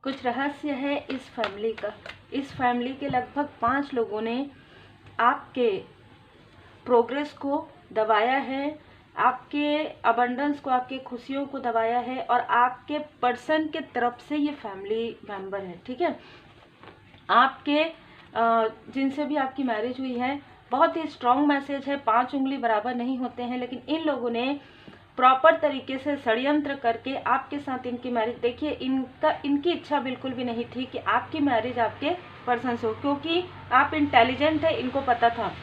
कुछ रहस्य है इस फैमिली का। इस फैमिली के लगभग 5 लोगों ने आपके प्रोग्रेस को दबाया है, आपके अबंडेंस को, आपके खुशियों को दबाया है, और आपके पर्सन के तरफ से ये फैमिली मेंबर है। ठीक है, आपके जिनसे भी आपकी मैरिज हुई है, बहुत ही स्ट्रॉन्ग मैसेज है। 5 उंगली बराबर नहीं होते हैं, लेकिन इन लोगों ने प्रॉपर तरीके से षड्यंत्र करके आपके साथ इनकी मैरिज, देखिए इनकी इच्छा बिल्कुल भी नहीं थी कि आपकी मैरिज आपके पर्सन से हो, क्योंकि आप इंटेलिजेंट है, इनको पता था।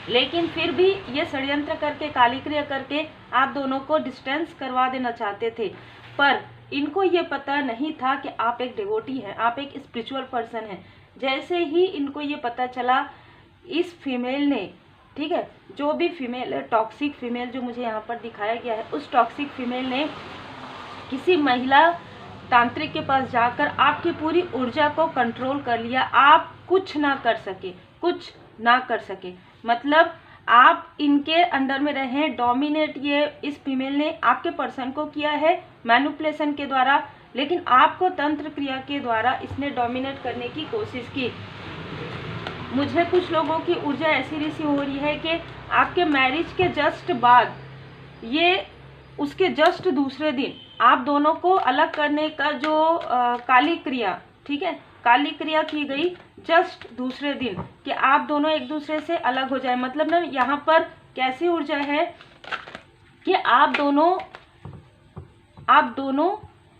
लेकिन फिर भी ये षड्यंत्र करके, काली क्रिया करके आप दोनों को डिस्टेंस करवा देना चाहते थे। पर इनको ये पता नहीं था कि आप एक डिवोटी हैं, आप एक स्पिरिचुअल पर्सन हैं। जैसे ही इनको ये पता चला, इस फीमेल ने, ठीक है, जो भी फीमेल है, टॉक्सिक फीमेल जो मुझे यहाँ पर दिखाया गया है, उस टॉक्सिक फीमेल ने किसी महिला तांत्रिक के पास जाकर आपकी पूरी ऊर्जा को कंट्रोल कर लिया। आप कुछ ना कर सके, कुछ ना कर सके, मतलब आप इनके अंडर में रहे। डोमिनेट ये इस फीमेल ने आपके पर्सन को किया है मैनिपुलेशन के द्वारा, लेकिन आपको तंत्र क्रिया के द्वारा इसने डोमिनेट करने की कोशिश की। मुझे कुछ लोगों की ऊर्जा ऐसी रिसीव हो रही है कि आपके मैरिज के जस्ट बाद, ये उसके जस्ट दूसरे दिन आप दोनों को अलग करने का जो काली क्रिया, ठीक है, काली क्रिया की गई जस्ट दूसरे दिन कि आप दोनों एक दूसरे से अलग हो जाए। मतलब ना, यहाँ पर कैसी ऊर्जा है कि आप दोनों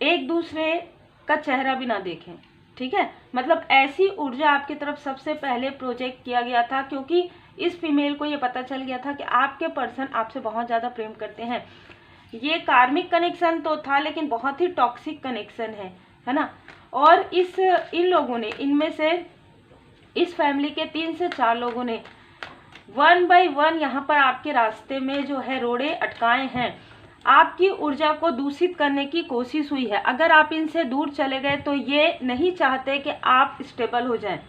एक दूसरे का चेहरा भी ना देखें। ठीक है, मतलब ऐसी ऊर्जा आपकी तरफ सबसे पहले प्रोजेक्ट किया गया था, क्योंकि इस फीमेल को ये पता चल गया था कि आपके पर्सन आपसे बहुत ज़्यादा प्रेम करते हैं। ये कार्मिक कनेक्शन तो था, लेकिन बहुत ही टॉक्सिक कनेक्शन है ना। और इन लोगों ने, इनमें से इस फैमिली के 3 से 4 लोगों ने 1 बाय 1 यहाँ पर आपके रास्ते में जो है रोड़े अटकाए हैं। आपकी ऊर्जा को दूषित करने की कोशिश हुई है। अगर आप इनसे दूर चले गए तो ये नहीं चाहते कि आप स्टेबल हो जाएं।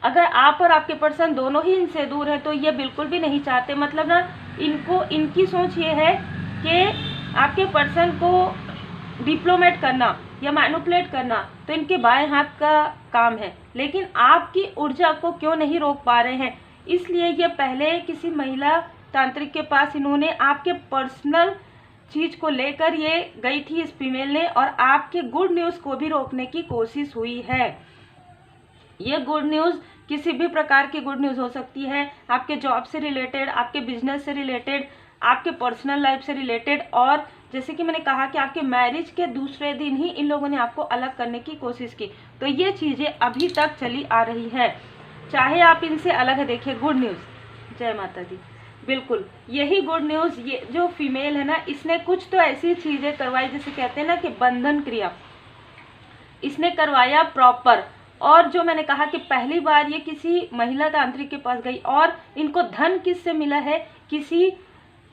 अगर आप और आपके पर्सन दोनों ही इनसे दूर हैं तो ये बिल्कुल भी नहीं चाहते। मतलब ना, इनकी सोच ये है कि आपके पर्सन को डिप्लोमेट करना या मैनिपुलेट करना तो इनके बाएं हाथ का काम है, लेकिन आपकी ऊर्जा को क्यों नहीं रोक पा रहे हैं। इसलिए ये पहले किसी महिला तांत्रिक के पास इन्होंने आपके पर्सनल चीज को लेकर ये गई थी इस फीमेल ने, और आपके गुड न्यूज को भी रोकने की कोशिश हुई है। ये गुड न्यूज किसी भी प्रकार की गुड न्यूज हो सकती है, आपके जॉब से रिलेटेड, आपके बिजनेस से रिलेटेड, आपके पर्सनल लाइफ से रिलेटेड, और जैसे कि मैंने कहा कि आपके मैरिज के दूसरे दिन ही इन लोगों ने आपको अलग करने की कोशिश की। तो ये चीजें अभी तक चली आ रही है, चाहे आप इनसे अलग है। देखिए, गुड न्यूज, जय माता दी, बिल्कुल यही गुड न्यूज। ये जो फीमेल है ना, इसने कुछ तो ऐसी चीजें करवाई, जैसे कहते हैं ना कि बंधन क्रिया, इसने करवाया प्रॉपर। और जो मैंने कहा कि पहली बार ये किसी महिला तांत्रिक के पास गई, और इनको धन किससे मिला है, किसी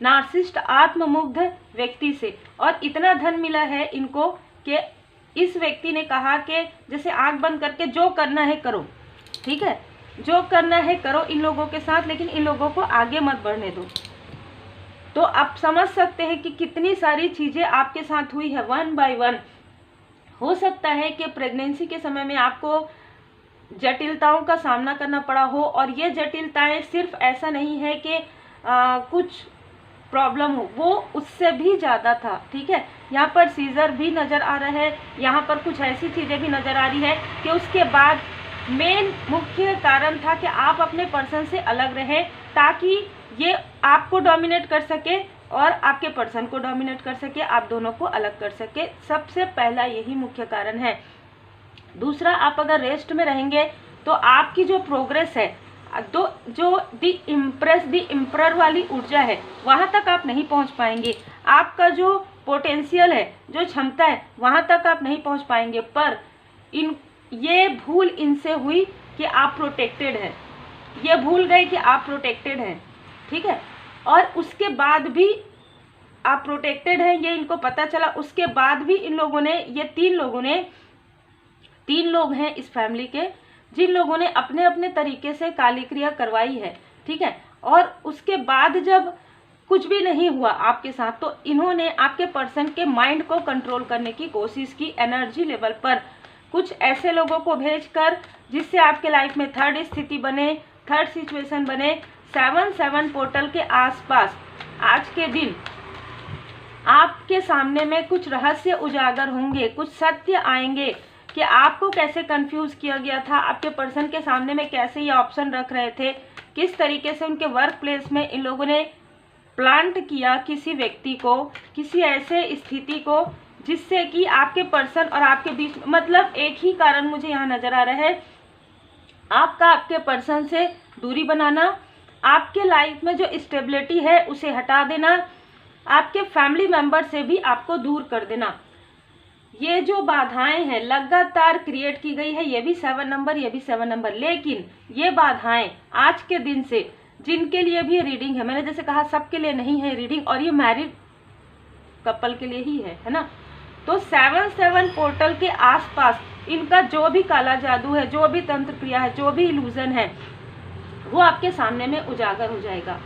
नार्सिस्ट आत्ममुग्ध व्यक्ति से। और इतना धन मिला है इनको कि इस व्यक्ति ने कहा कि जैसे आंख बंद करके जो करना है करो, ठीक है, जो करना है करो इन लोगों के साथ, लेकिन इन लोगों को आगे मत बढ़ने दो। तो आप समझ सकते हैं कि कितनी सारी चीजें आपके साथ हुई है 1 बाय 1। हो सकता है कि प्रेगनेंसी के समय में आपको जटिलताओं का सामना करना पड़ा हो, और ये जटिलताएं सिर्फ ऐसा नहीं है कि कुछ प्रॉब्लम हो, वो उससे भी ज़्यादा था। ठीक है, यहाँ पर सीजर भी नज़र आ रहा है, यहाँ पर कुछ ऐसी चीज़ें भी नज़र आ रही है कि उसके बाद मेन मुख्य कारण था कि आप अपने पर्सन से अलग रहें, ताकि ये आपको डोमिनेट कर सके और आपके पर्सन को डोमिनेट कर सके, आप दोनों को अलग कर सके। सबसे पहला यही मुख्य कारण है। दूसरा, आप अगर रेस्ट में रहेंगे तो आपकी जो प्रोग्रेस है, तो जो द इम्परर वाली ऊर्जा है, वहां तक आप नहीं पहुंच पाएंगे। आपका जो पोटेंशियल है, जो क्षमता है, वहां तक आप नहीं पहुंच पाएंगे। पर ये भूल इनसे हुई कि आप प्रोटेक्टेड हैं, ये भूल गए कि आप प्रोटेक्टेड हैं। ठीक है, और उसके बाद भी आप प्रोटेक्टेड हैं, ये इनको पता चला। उसके बाद भी इन लोगों ने, ये 3 लोग हैं इस फैमिली के, जिन लोगों ने अपने अपने तरीके से काली क्रिया करवाई है। ठीक है, और उसके बाद जब कुछ भी नहीं हुआ आपके साथ, तो इन्होंने आपके पर्सन के माइंड को कंट्रोल करने की कोशिश की एनर्जी लेवल पर, कुछ ऐसे लोगों को भेजकर जिससे आपके लाइफ में थर्ड स्थिति बने, थर्ड सिचुएशन बने। 7-7 पोर्टल के आसपास आज के दिन आपके सामने में कुछ रहस्य उजागर होंगे, कुछ सत्य आएंगे कि आपको कैसे कंफ्यूज किया गया था, आपके पर्सन के सामने में कैसे ये ऑप्शन रख रहे थे, किस तरीके से उनके वर्क प्लेस में इन लोगों ने प्लांट किया किसी व्यक्ति को, किसी ऐसे स्थिति को जिससे कि आपके पर्सन और आपके बीच, मतलब एक ही कारण मुझे यहाँ नजर आ रहा है, आपका आपके पर्सन से दूरी बनाना, आपके लाइफ में जो स्टेबिलिटी है उसे हटा देना, आपके फैमिली मेंबर से भी आपको दूर कर देना। ये जो बाधाएं हैं लगातार क्रिएट की गई है, ये भी 7 नंबर, ये भी 7 नंबर, लेकिन ये बाधाएं आज के दिन से जिनके लिए भी रीडिंग है, मैंने जैसे कहा सबके लिए नहीं है रीडिंग, और ये मैरिड कपल के लिए ही है ना। तो 7-7 पोर्टल के आसपास इनका जो भी काला जादू है, जो भी तंत्र क्रिया है, जो भी इल्यूजन है, वो आपके सामने में उजागर हो जाएगा।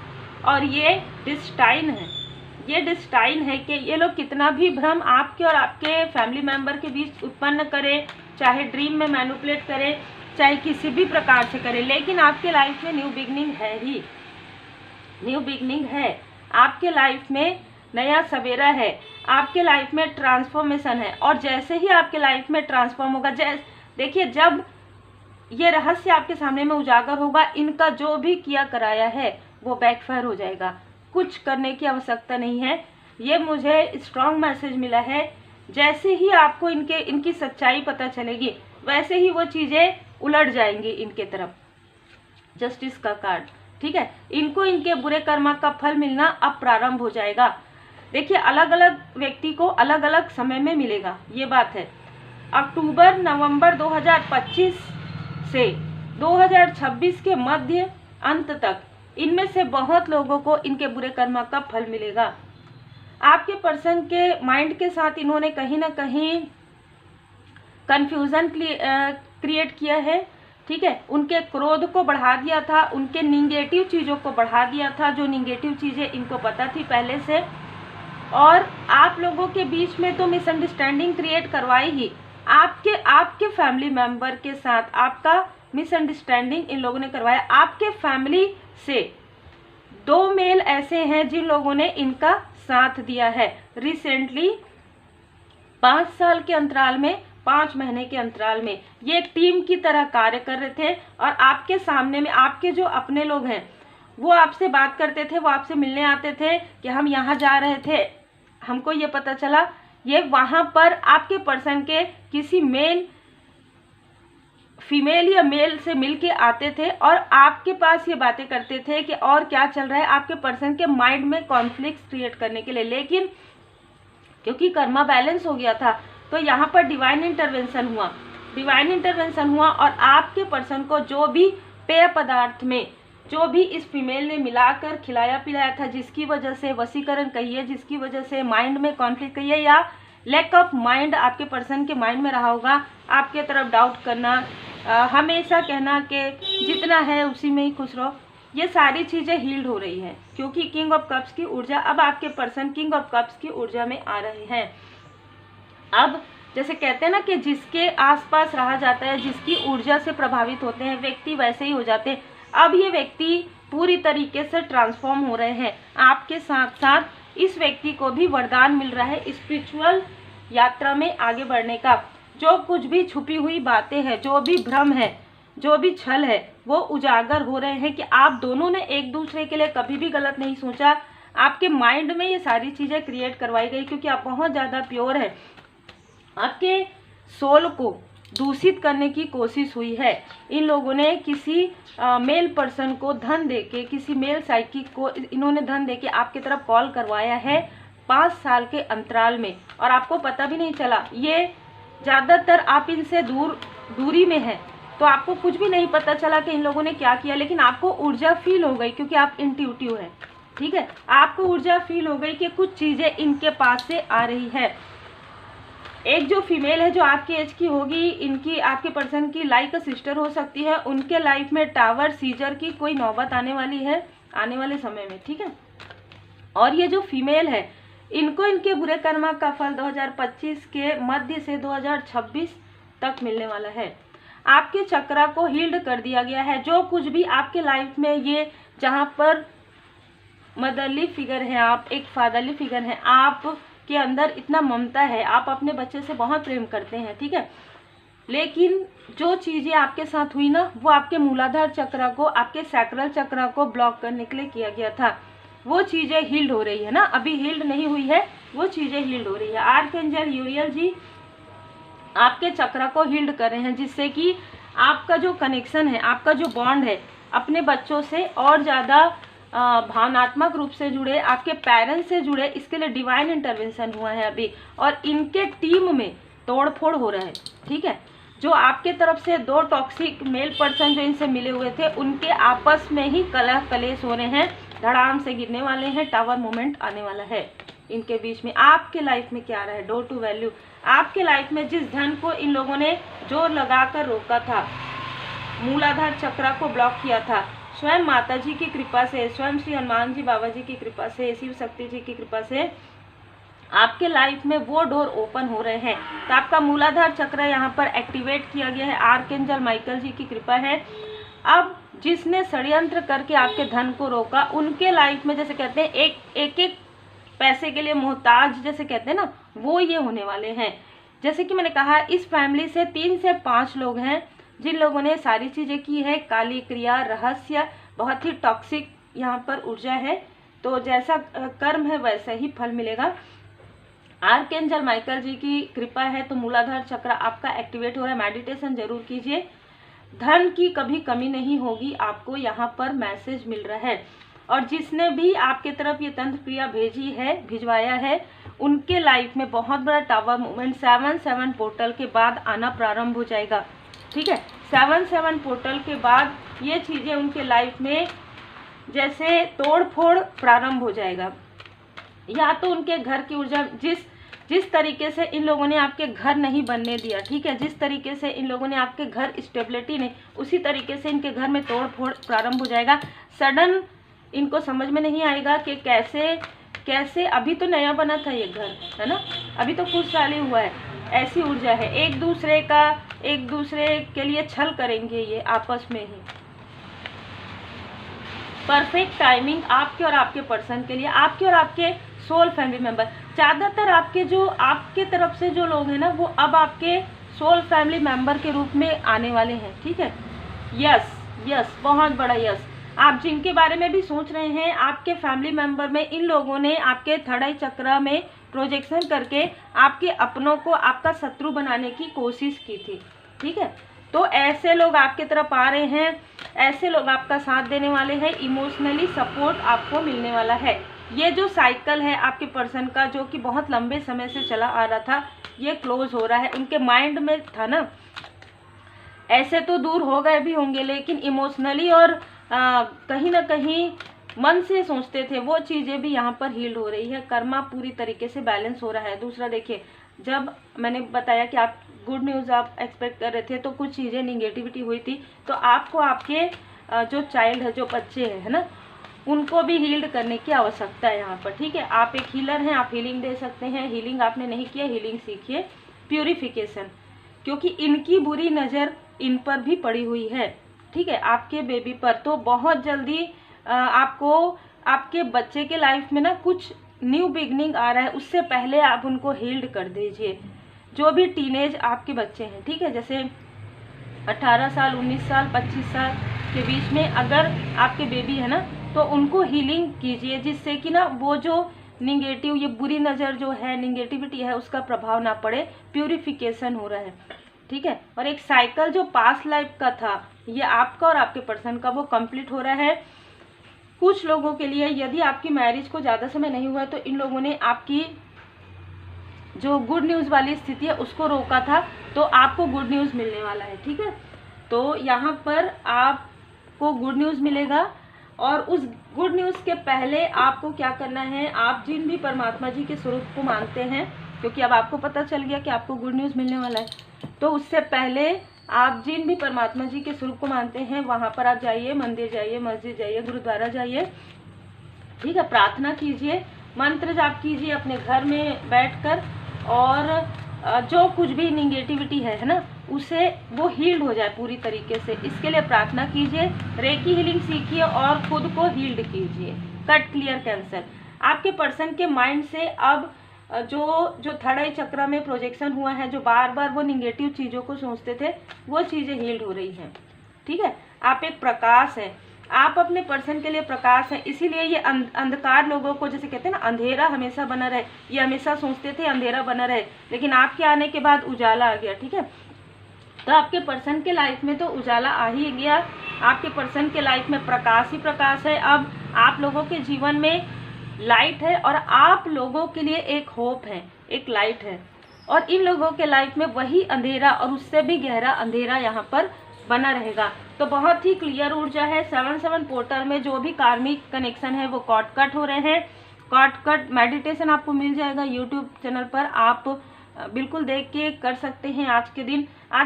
और ये डिस्टाइन है, ये डिस्टाइन है कि ये लोग कितना भी भ्रम आपके और आपके फैमिली मेंबर के बीच उत्पन्न करें, चाहे ड्रीम में मैनिपुलेट करें, चाहे किसी भी प्रकार से करें, लेकिन आपके लाइफ में न्यू बिगनिंग है ही, न्यू बिगनिंग है। आपके लाइफ में नया सवेरा है, आपके लाइफ में ट्रांसफॉर्मेशन है। और जैसे ही आपके लाइफ में ट्रांसफॉर्म होगा, देखिए जब ये रहस्य आपके सामने में उजागर होगा, इनका जो भी किया कराया है वो बैकफायर हो जाएगा, कुछ करने की आवश्यकता नहीं है। ये मुझे स्ट्रॉन्ग मैसेज मिला है। जैसे ही आपको इनकी सच्चाई पता चलेगी, वैसे ही वो चीज़ें उलट जाएंगी इनके तरफ। जस्टिस का कार्ड, ठीक है, इनको इनके बुरे कर्मा का फल मिलना अब प्रारंभ हो जाएगा। देखिए अलग अलग व्यक्ति को अलग अलग समय में मिलेगा, ये बात है। अक्टूबर नवंबर 2025 से 2026 के मध्य अंत तक इनमें से बहुत लोगों को इनके बुरे कर्मा का फल मिलेगा। आपके पर्सन के माइंड के साथ इन्होंने कहीं ना कहीं कंफ्यूजन क्रिएट किया है, ठीक है, उनके क्रोध को बढ़ा दिया था, उनके निगेटिव चीज़ों को बढ़ा दिया था, जो निगेटिव चीज़ें इनको पता थी पहले से। और आप लोगों के बीच में तो मिसअंडरस्टैंडिंग क्रिएट करवाई ही, आपके फैमिली मेंबर के साथ आपका मिसअंडरस्टैंडिंग इन लोगों ने करवाया। आपके फैमिली से 2 मेल ऐसे हैं जिन लोगों ने इनका साथ दिया है रिसेंटली, 5 साल के अंतराल में, 5 महीने के अंतराल में ये एक टीम की तरह कार्य कर रहे थे। और आपके सामने में आपके जो अपने लोग हैं वो आपसे बात करते थे, वो आपसे मिलने आते थे कि हम यहाँ जा रहे थे, हमको ये पता चला, ये वहाँ पर आपके पर्सन के किसी मेल फीमेल या मेल से मिल के आते थे और आपके पास ये बातें करते थे कि और क्या चल रहा है, आपके पर्सन के माइंड में कॉन्फ्लिक्ट क्रिएट करने के लिए। लेकिन क्योंकि कर्मा बैलेंस हो गया था, तो यहाँ पर डिवाइन इंटरवेंशन हुआ और आपके पर्सन को जो भी पेय पदार्थ में जो भी इस फीमेल ने मिलाकर खिलाया पिलाया था, जिसकी वजह से वशीकरण कहिए, जिसकी वजह से माइंड में कॉन्फ्लिक्ट कहिए, या लैक ऑफ माइंड आपके पर्सन के माइंड में रहा होगा, आपके तरफ डाउट करना, हमेशा कहना कि जितना है उसी में ही खुश रहो, ये सारी चीज़ें हील्ड हो रही हैं। क्योंकि किंग ऑफ कप्स की ऊर्जा अब आपके पर्सन किंग ऑफ कप्स की ऊर्जा में आ रहे हैं। अब जैसे कहते हैं ना कि जिसके आसपास रहा जाता है, जिसकी ऊर्जा से प्रभावित होते हैं व्यक्ति, वैसे ही हो जाते हैं। अब ये व्यक्ति पूरी तरीके से ट्रांसफॉर्म हो रहे हैं। आपके साथ साथ इस व्यक्ति को भी वरदान मिल रहा है स्पिरिचुअल यात्रा में आगे बढ़ने का। जो कुछ भी छुपी हुई बातें हैं, जो भी भ्रम है, जो भी छल है, वो उजागर हो रहे हैं कि आप दोनों ने एक दूसरे के लिए कभी भी गलत नहीं सोचा। आपके माइंड में ये सारी चीज़ें क्रिएट करवाई गई क्योंकि आप बहुत ज़्यादा प्योर है। आपके सोल को दूषित करने की कोशिश हुई है। इन लोगों ने किसी मेल पर्सन को धन देके, किसी मेल साइकिक को इन्होंने धन देके आपकी तरफ कॉल करवाया है 5 साल के अंतराल में, और आपको पता भी नहीं चला। ये ज़्यादातर आप इनसे दूरी में है, तो आपको कुछ भी नहीं पता चला कि इन लोगों ने क्या किया, लेकिन आपको ऊर्जा फील हो गई क्योंकि आप इंट्यूटिव हैं, ठीक है। आपको ऊर्जा फील हो गई कि कुछ चीज़ें इनके पास से आ रही है। एक जो फीमेल है जो आपके एज की होगी, इनकी आपके पर्सन की लाइक सिस्टर हो सकती है। उनके लाइफ में टावर सीजर की कोई नौबत आने वाली है आने वाले समय में, ठीक है। और ये जो फीमेल है, इनको इनके बुरे कर्मा का फल 2025 के मध्य से 2026 तक मिलने वाला है। आपके चक्रा को हील्ड कर दिया गया है। जो कुछ भी आपके लाइफ में ये जहाँ पर मदरली फिगर है, आप एक फादरली फिगर है, आपके अंदर इतना ममता है, आप अपने बच्चे से बहुत प्रेम करते हैं, ठीक है, लेकिन जो चीज़ें आपके साथ हुई ना, वो आपके मूलाधार चक्रा को, आपके सैक्रल चक्रा को ब्लॉक करने के लिए किया गया था। वो चीज़ें हील्ड हो रही है ना, अभी हील्ड नहीं हुई है, वो चीज़ें हील्ड हो रही है। आर्कएंजल यूरियल जी आपके चक्रा को हील्ड कर रहे हैं, जिससे कि आपका जो कनेक्शन है, आपका जो बॉन्ड है अपने बच्चों से और ज़्यादा भावनात्मक रूप से जुड़े, आपके पेरेंट्स से जुड़े, इसके लिए डिवाइन इंटरवेंशन हुआ है अभी। और इनके टीम में तोड़फोड़ हो रहा है, ठीक है। जो आपके तरफ से 2 टॉक्सिक मेल पर्सन जो इनसे मिले हुए थे, उनके आपस में ही कलह कलेश हो रहे हैं, धड़ाम से गिरने वाले हैं, टावर मोमेंट आने वाला है इनके बीच में। आपके लाइफ में क्या आ रहा है? Door to value. आपके लाइफ में जिस धन को इन लोगों ने जोर लगाकर रोका था, मूलाधार चक्रा को ब्लॉक किया था, स्वयं माता जी की कृपा से, स्वयं श्री हनुमान जी बाबा जी की कृपा से, शिव शक्ति जी की कृपा से आपके लाइफ में वो डोर ओपन हो रहे हैं। तो आपका मूलाधार चक्र यहाँ पर एक्टिवेट किया गया है। आर्कएंजल माइकल जी की कृपा है। अब जिसने षड्यंत्र करके आपके धन को रोका, उनके लाइफ में जैसे कहते हैं एक पैसे के लिए मोहताज जैसे कहते हैं ना, वो ये होने वाले हैं। जैसे कि मैंने कहा, इस फैमिली से 3 से 5 लोग हैं जिन लोगों ने सारी चीज़ें की है। काली क्रिया, रहस्य, बहुत ही टॉक्सिक यहाँ पर ऊर्जा है। तो जैसा कर्म है वैसा ही फल मिलेगा। आर्कएंजल माइकल जी की कृपा है तो मूलाधार चक्र आपका एक्टिवेट हो रहा है। मेडिटेशन जरूर कीजिए। धन की कभी कमी नहीं होगी, आपको यहाँ पर मैसेज मिल रहा है। और जिसने भी आपके तरफ ये तंत्र क्रिया भेजी है, भिजवाया है, उनके लाइफ में बहुत बड़ा टावर मूवमेंट 7-7 पोर्टल के बाद आना प्रारंभ हो जाएगा, ठीक है। 7-7 पोर्टल के बाद ये चीज़ें उनके लाइफ में जैसे तोड़ फोड़ प्रारंभ हो जाएगा। या तो उनके घर की ऊर्जा, जिस तरीके से इन लोगों ने आपके घर नहीं बनने दिया, ठीक है, जिस तरीके से इन लोगों ने आपके घर स्टेबिलिटी नहीं, उसी तरीके से इनके घर में तोड़ फोड़ प्रारंभ हो जाएगा। सडन इनको समझ में नहीं आएगा कि कैसे अभी तो नया बना था ये घर, है ना, अभी तो कुछ साल ही हुआ है। ऐसी ऊर्जा है। एक दूसरे के लिए छल करेंगे ये आपस में ही। परफेक्ट टाइमिंग आपके और आपके पर्सन के लिए, आपके और आपके सोल फैमिली मेंबर। ज़्यादातर आपके तरफ से जो लोग हैं ना, वो अब आपके सोल फैमिली मेंबर के रूप में आने वाले हैं, ठीक है। यस, बहुत बड़ा यस। आप जिनके बारे में भी सोच रहे हैं, आपके फैमिली मेंबर में इन लोगों ने आपके थर्ड आई चक्र में प्रोजेक्शन करके आपके अपनों को आपका शत्रु बनाने की कोशिश की थी, ठीक है। तो ऐसे लोग आपके तरफ आ रहे हैं, ऐसे लोग आपका साथ देने वाले हैं। इमोशनली सपोर्ट आपको मिलने वाला है। ये जो साइकिल है आपके पर्सन का, जो कि बहुत लंबे समय से चला आ रहा था, ये क्लोज हो रहा है। उनके माइंड में था ना, ऐसे तो दूर हो गए भी होंगे, लेकिन इमोशनली और कहीं ना कहीं मन से सोचते थे, वो चीज़ें भी यहाँ पर हील हो रही है। कर्मा पूरी तरीके से बैलेंस हो रहा है। दूसरा देखिए, जब मैंने बताया कि आप गुड न्यूज़ आप एक्सपेक्ट कर रहे थे, तो कुछ चीज़ें निगेटिविटी हुई थी, तो आपको आपके जो चाइल्ड है, जो बच्चे हैं, है ना, उनको भी हील्ड करने की आवश्यकता है यहाँ पर, ठीक है। आप एक हीलर हैं, आप हीलिंग दे सकते हैं। हीलिंग आपने नहीं किया, हीलिंग सीखिए। प्यूरिफिकेशन, क्योंकि इनकी बुरी नज़र इन पर भी पड़ी हुई है, ठीक है, आपके बेबी पर। तो बहुत जल्दी आपको आपके बच्चे के लाइफ में ना कुछ न्यू बिगनिंग आ रहा है, उससे पहले आप उनको हील्ड कर दीजिए। जो भी टीनेज आपके बच्चे हैं, ठीक है, जैसे 18 साल, 19 साल, 25 साल के बीच में अगर आपके बेबी है ना, तो उनको हीलिंग कीजिए, जिससे कि ना वो जो निगेटिव, ये बुरी नज़र जो है, निगेटिविटी है, उसका प्रभाव ना पड़े। प्यूरिफिकेशन हो रहा है, ठीक है। और एक साइकिल जो पास्ट लाइफ का था, ये आपका और आपके पर्सन का, वो कंप्लीट हो रहा है। कुछ लोगों के लिए, यदि आपकी मैरिज को ज़्यादा समय नहीं हुआ है, तो इन लोगों ने आपकी जो गुड न्यूज़ वाली स्थिति है उसको रोका था, तो आपको गुड न्यूज़ मिलने वाला है, ठीक है। तो यहाँ पर आपको गुड न्यूज़ मिलेगा। और उस गुड न्यूज़ के पहले आपको क्या करना है, आप जिन भी परमात्मा जी के स्वरूप को मानते हैं, क्योंकि अब आपको पता चल गया कि आपको गुड न्यूज़ मिलने वाला है, तो उससे पहले आप जिन भी परमात्मा जी के स्वरूप को मानते हैं, वहाँ पर आप जाइए, मंदिर जाइए, मस्जिद जाइए, गुरुद्वारा जाइए, ठीक है, प्रार्थना कीजिए, मंत्र जाप कीजिए अपने घर में बैठकर, और जो कुछ भी निगेटिविटी है ना, उसे वो हील्ड हो जाए पूरी तरीके से। इसके लिए प्रार्थना कीजिए, रेकी हीलिंग सीखिए और खुद को हील्ड कीजिए। Cut, clear, cancel. आपके पर्सन के माइंड से अब जो थर्ड आई चक्र में प्रोजेक्शन हुआ है, जो बार बार वो निगेटिव चीज़ों को सोचते थे, वो चीज़ें हील्ड हो रही हैं। ठीक है, आप एक प्रकाश है, आप अपने पर्सन के लिए प्रकाश है। इसीलिए ये अंधकार लोगों को, जैसे कहते हैं ना, अंधेरा हमेशा बना रहे, ये हमेशा सोचते थे अंधेरा बना रहे, लेकिन आपके आने के बाद उजाला आ गया। ठीक है, तो आपके पर्सन के लाइफ में तो उजाला आ ही गया, आपके पर्सन के लाइफ में प्रकाश ही प्रकाश है। अब आप लोगों के जीवन में लाइट है, और आप लोगों के लिए एक होप है, एक लाइट है, और इन लोगों के लाइफ में वही अंधेरा और उससे भी गहरा अंधेरा यहाँ पर बना रहेगा। तो बहुत ही क्लियर ऊर्जा है। 7-7 पोर्टल में जो भी कार्मिक कनेक्शन है वो कट हो रहे हैं। कट मेडिटेशन आपको मिल जाएगा यूट्यूब चैनल पर, आप बिल्कुल देख के कर सकते हैं। आज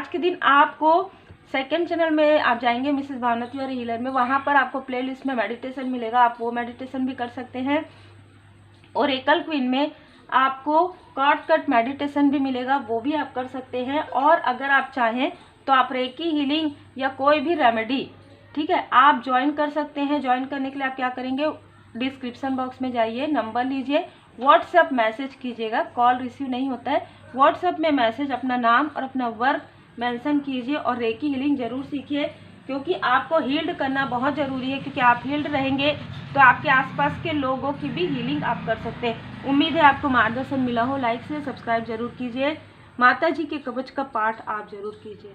के दिन आपको सेकंड चैनल में आप जाएंगे, मिसेस भावना तिवारी हीलर में, वहाँ पर आपको प्लेलिस्ट में मेडिटेशन मिलेगा, आप वो मेडिटेशन भी कर सकते हैं। और एकल क्वीन में आपको कट मेडिटेशन भी मिलेगा, वो भी आप कर सकते हैं। और अगर आप चाहें तो आप रेकी हीलिंग या कोई भी रेमेडी, ठीक है, आप ज्वाइन कर सकते हैं। ज्वाइन करने के लिए आप क्या करेंगे, डिस्क्रिप्शन बॉक्स में जाइए, नंबर लीजिए, व्हाट्सएप मैसेज कीजिएगा, कॉल रिसीव नहीं होता है। व्हाट्सएप में मैसेज अपना नाम और अपना वर्क मेंशन कीजिए, और रेकी हीलिंग जरूर सीखिए, क्योंकि आपको हील्ड करना बहुत ज़रूरी है। क्योंकि आप हील्ड रहेंगे तो आपके आसपास के लोगों की भी हीलिंग आप कर सकते हैं। उम्मीद है आपको मार्गदर्शन मिला हो। लाइक से सब्सक्राइब जरूर कीजिए। माता जी के कवच का पाठ आप जरूर कीजिए।